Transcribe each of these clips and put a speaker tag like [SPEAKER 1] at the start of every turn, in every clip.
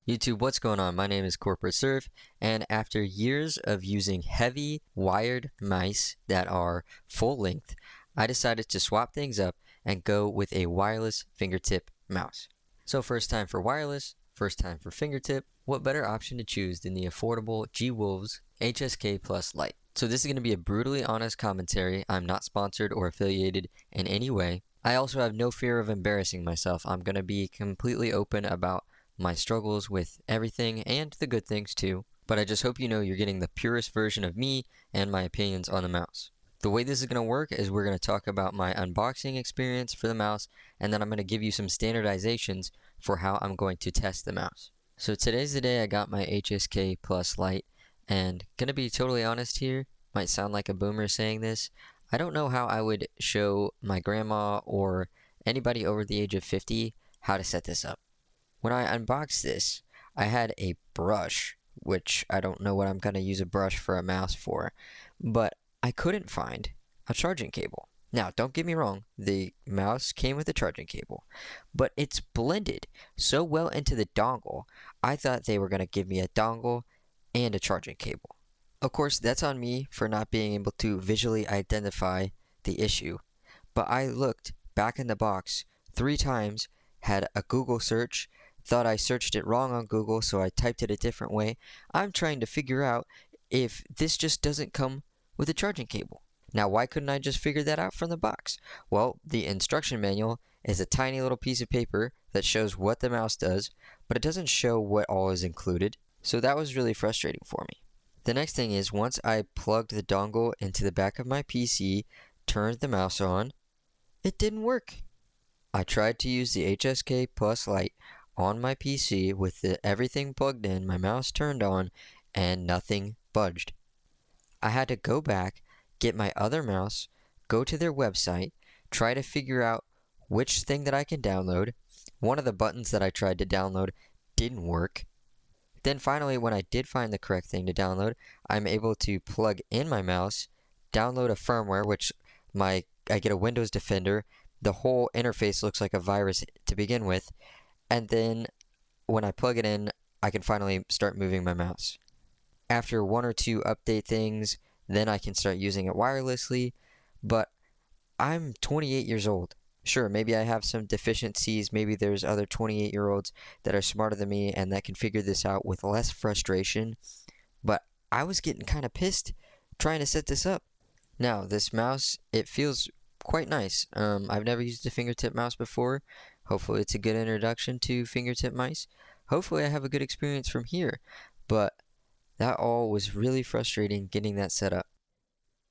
[SPEAKER 1] YouTube, what's going on? My name is Corporate Surf, and after years of using heavy wired mice that are full length, I decided to swap things up and go with a wireless fingertip mouse. So first time for wireless, first time for fingertip. What better option to choose than the affordable G-Wolves HSK Plus Lite? So this is going to be a brutally honest commentary. I'm not sponsored or affiliated in any way. I also have no fear of embarrassing myself. I'm going to be completely open about my struggles with everything and the good things too, but I just hope you know you're getting the purest version of me and my opinions on the mouse. The way this is going to work is we're going to talk about my unboxing experience for the mouse, and then I'm going to give you some standardizations for how I'm going to test the mouse. So today's the day I got my HSK Plus Lite, and going to be totally honest here, might sound like a boomer saying this, I don't know how I would show my grandma or anybody over the age of 50 how to set this up. When I unboxed this, I had a brush, which I don't know what I'm going to use a brush for a mouse for, but I couldn't find a charging cable. Now, don't get me wrong, the mouse came with a charging cable, but it's blended so well into the dongle, I thought they were going to give me a dongle and a charging cable. Of course, that's on me for not being able to visually identify the issue, but I looked back in the box 3 times, had a Google search, thought I searched it wrong on Google, so I typed it a different way. I'm trying to figure out if this just doesn't come with a charging cable. Now, why couldn't I just figure that out from the box? Well, the instruction manual is a tiny little piece of paper that shows what the mouse does, but it doesn't show what all is included, so that was really frustrating for me. The next thing is, once I plugged the dongle into the back of my PC, turned the mouse on, it didn't work. I tried to use the HSK Plus Lite on my PC with everything plugged in, my mouse turned on, and nothing budged. I had to go back, get my other mouse, go to their website, try to figure out which thing that I can download. One of the buttons that I tried to download didn't work. Then finally, when I did find the correct thing to download, I'm able to plug in my mouse, download a firmware, which I get a Windows Defender. The whole interface looks like a virus to begin with. And then when I plug it in, I can finally start moving my mouse. After 1 or 2 update things, then I can start using it wirelessly. But I'm 28 years old. Sure, maybe I have some deficiencies. Maybe there's other 28-year-olds that are smarter than me and that can figure this out with less frustration. But I was getting kind of pissed trying to set this up. Now, this mouse, it feels quite nice. I've never used a fingertip mouse before. Hopefully it's a good introduction to fingertip mice. Hopefully I have a good experience from here. But that all was really frustrating getting that set up.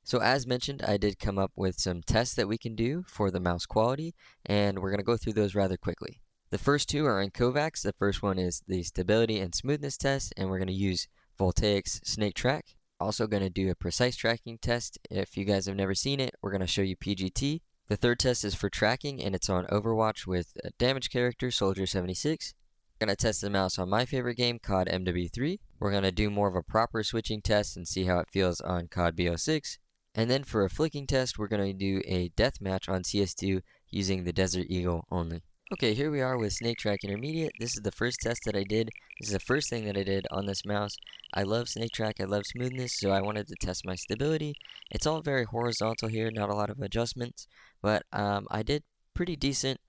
[SPEAKER 1] So as mentioned, I did come up with some tests that we can do for the mouse quality, and we're going to go through those rather quickly. The first 2 are in Kovacs. The first one is the stability and smoothness test, and we're going to use Voltaic's Snake Track. Also going to do a precise tracking test. If you guys have never seen it, we're going to show you PGT. The third test is for tracking, and it's on Overwatch with a damage character, Soldier 76. We're going to test the mouse on my favorite game, COD MW3. We're going to do more of a proper switching test and see how it feels on COD BO6. And then for a flicking test, we're going to do a deathmatch on CS2 using the Desert Eagle only. Okay, here we are with Snake Track Intermediate. This is the first test that I did. This is the first thing that I did on this mouse. I love Snake Track, I love smoothness, so I wanted to test my stability. It's all very horizontal here, not a lot of adjustments, but I did pretty decent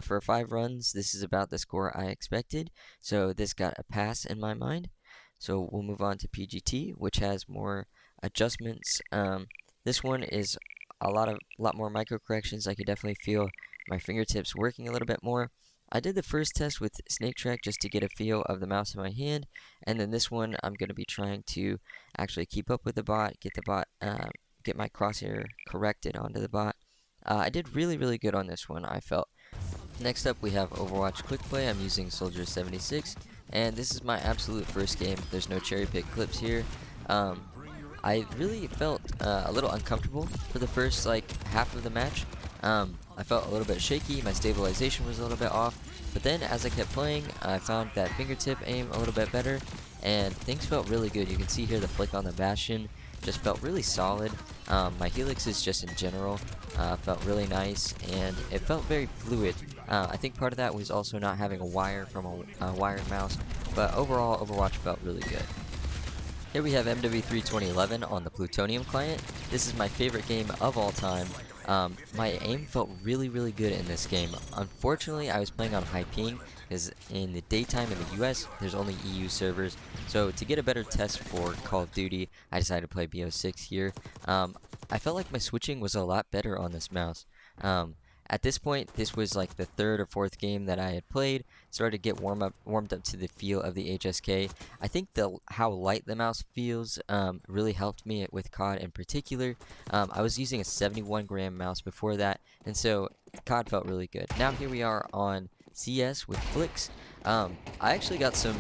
[SPEAKER 1] for 5 runs. This is about the score I expected, so this got a pass in my mind. So we'll move on to PGT, which has more adjustments. This one is a lot more micro corrections. I could definitely feel my fingertips working a little bit more. I did the first test with Snake Track just to get a feel of the mouse in my hand, and then this one I'm going to be trying to actually keep up with the bot, get my crosshair corrected onto the bot. I did really good on this one, I felt. Next up we have Overwatch Quick Play. I'm using Soldier 76, and this is my absolute first game. There's no cherry pick clips here. I really felt a little uncomfortable for the first half of the match. I felt a little bit shaky, my stabilization was a little bit off, but then as I kept playing, I found that fingertip aim a little bit better, and things felt really good. You can see here the flick on the Bastion just felt really solid. My helixes just in general felt really nice, and it felt very fluid. I think part of that was also not having a wire from a wired mouse but overall, Overwatch felt really good. Here we have MW3 2011 on the Plutonium client. This is my favorite game of all time. My aim felt really good in this game. Unfortunately, I was playing on high ping because in the daytime in the US, there's only EU servers. So to get a better test for Call of Duty, I decided to play BO6 here. I felt like my switching was a lot better on this mouse. At this point, this was like the third or fourth game that I had played. Started to get warmed up to the feel of the HSK. I think how light the mouse feels really helped me with COD in particular. I was using a 71 gram mouse before that, and so COD felt really good. Now here we are on CS with Flicks. I actually got some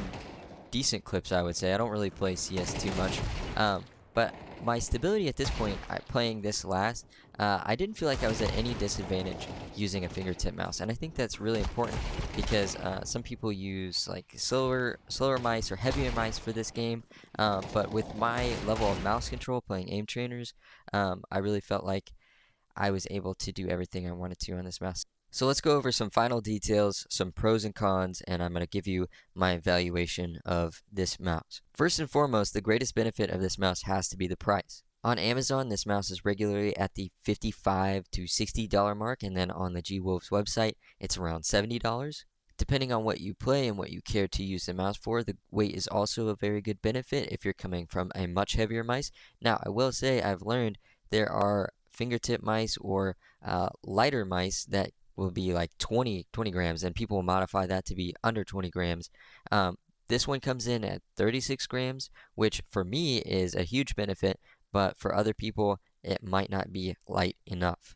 [SPEAKER 1] decent clips, I would say. I don't really play CS too much, but my stability at this point, playing this last, I didn't feel like I was at any disadvantage using a fingertip mouse, and I think that's really important because some people use like slower mice or heavier mice for this game, but with my level of mouse control playing aim trainers, I really felt like I was able to do everything I wanted to on this mouse. So let's go over some final details, some pros and cons, and I'm going to give you my evaluation of this mouse. First and foremost, the greatest benefit of this mouse has to be the price. On Amazon, this mouse is regularly at the $55 to $60 mark, and then on the G-Wolves website, it's around $70. Depending on what you play and what you care to use the mouse for, the weight is also a very good benefit if you're coming from a much heavier mice. Now, I will say I've learned there are fingertip mice or lighter mice that will be like 20 grams, and people will modify that to be under 20 grams. This one comes in at 36 grams, which for me is a huge benefit, but for other people, it might not be light enough.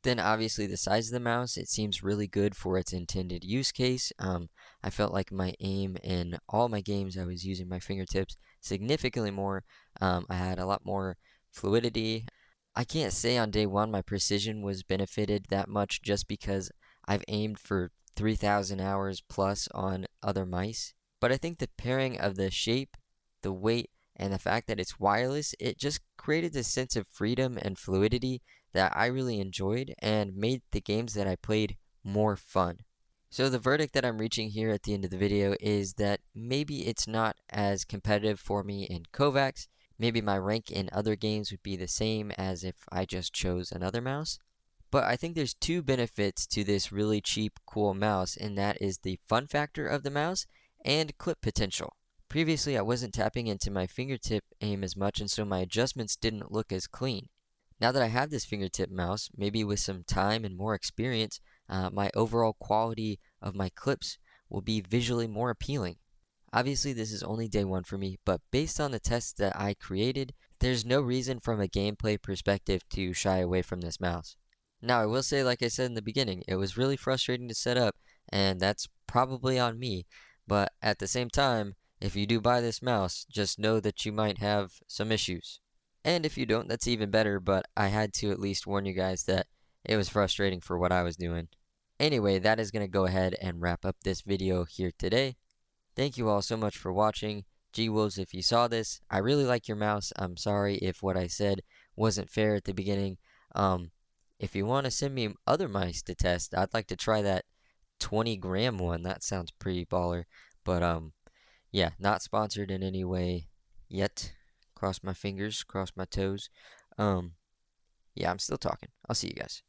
[SPEAKER 1] Then obviously the size of the mouse, it seems really good for its intended use case. I felt like my aim in all my games, I was using my fingertips significantly more. I had a lot more fluidity. I can't say on day one my precision was benefited that much just because I've aimed for 3,000 hours plus on other mice. But I think the pairing of the shape, the weight, and the fact that it's wireless, it just created this sense of freedom and fluidity that I really enjoyed and made the games that I played more fun. So the verdict that I'm reaching here at the end of the video is that maybe it's not as competitive for me in Kovacs. Maybe my rank in other games would be the same as if I just chose another mouse. But I think there's two benefits to this really cheap, cool mouse, and that is the fun factor of the mouse and clip potential. Previously, I wasn't tapping into my fingertip aim as much, and so my adjustments didn't look as clean. Now that I have this fingertip mouse, maybe with some time and more experience, my overall quality of my clips will be visually more appealing. Obviously, this is only day one for me, but based on the tests that I created, there's no reason from a gameplay perspective to shy away from this mouse. Now, I will say, like I said in the beginning, it was really frustrating to set up, and that's probably on me, but at the same time, if you do buy this mouse, just know that you might have some issues. And if you don't, that's even better, but I had to at least warn you guys that it was frustrating for what I was doing. Anyway, that is going to go ahead and wrap up this video here today. Thank you all so much for watching. G-Wolves, if you saw this, I really like your mouse. I'm sorry if what I said wasn't fair at the beginning. If you want to send me other mice to test, I'd like to try that 20 gram one. That sounds pretty baller. But yeah, not sponsored in any way yet. Cross my fingers, cross my toes. Yeah, I'm still talking. I'll see you guys.